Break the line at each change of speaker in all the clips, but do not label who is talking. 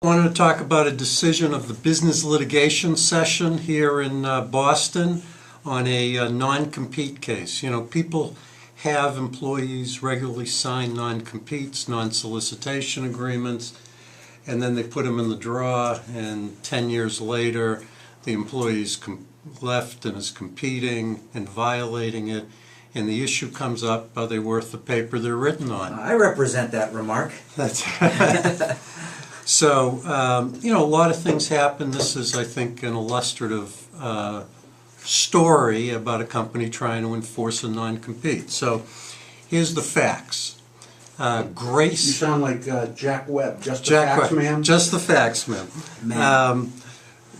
I wanted to talk about a decision of the business litigation session here in Boston on a non-compete case. You know, people have employees regularly sign non-competes, non-solicitation agreements, and then they put them in the drawer, and 10 years later the employee's left and is competing and violating it, and the issue comes up, are they worth the paper they're written on?
I represent that remark.
That's So, you know, a lot of things happen. This is, I think, an illustrative story about a company trying to enforce a non-compete. So, here's the facts. Grace...
You sound like Jack Webb, just the
Jack
facts,
Webb,
man.
Just the facts, man.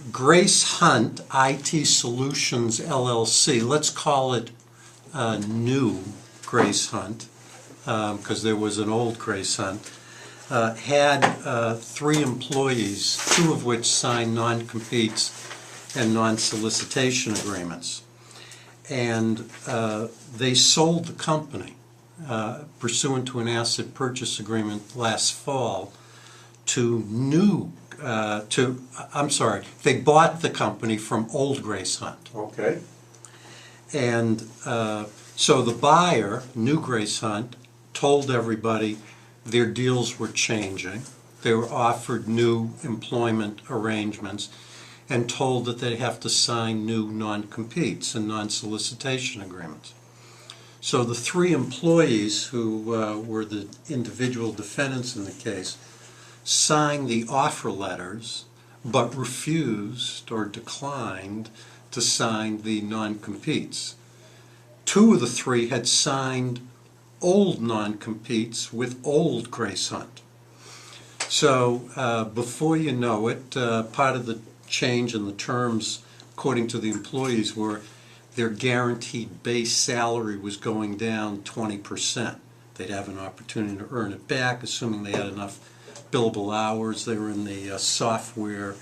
Grace Hunt, IT Solutions, LLC. Let's call it new Grace Hunt, because there was an old Grace Hunt. Had 3 employees, 2 of which signed non-competes and non-solicitation agreements. And they sold the company pursuant to an asset purchase agreement last fall to they bought the company from old Grace Hunt.
Okay.
And so the buyer, new Grace Hunt, told everybody their deals were changing. They were offered new employment arrangements and told that they'd have to sign new non-competes and non-solicitation agreements. So the 3 employees who were the individual defendants in the case signed the offer letters but refused or declined to sign the non-competes. 2 of the 3 had signed old non-competes with old Grace Hunt. So before you know it, part of the change in the terms, according to the employees, were their guaranteed base salary was going down 20%. They'd have an opportunity to earn it back, assuming they had enough billable hours. They were in the software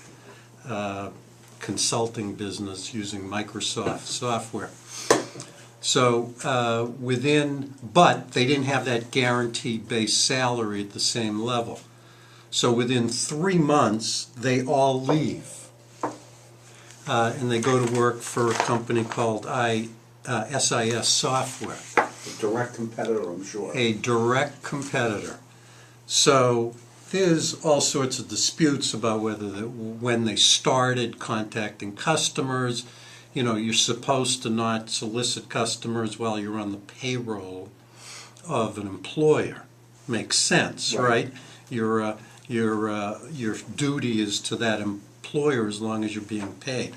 consulting business using Microsoft software. So but they didn't have that guaranteed base salary at the same level. So within 3 months, they all leave. And they go to work for a company called SIS Software.
A direct competitor, I'm sure.
A direct competitor. So there's all sorts of disputes about whether when they started contacting customers. You know, you're supposed to not solicit customers while you're on the payroll of an employer. Makes sense, right? Your duty is to that employer as long as you're being paid.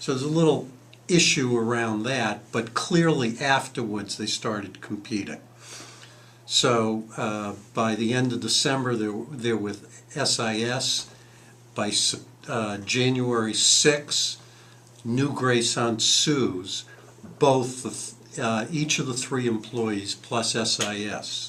So there's a little issue around that, but clearly afterwards they started competing. So by the end of December, they're with SIS. By January 6th, New Grace Hunt sues each of the 3 employees plus SIS.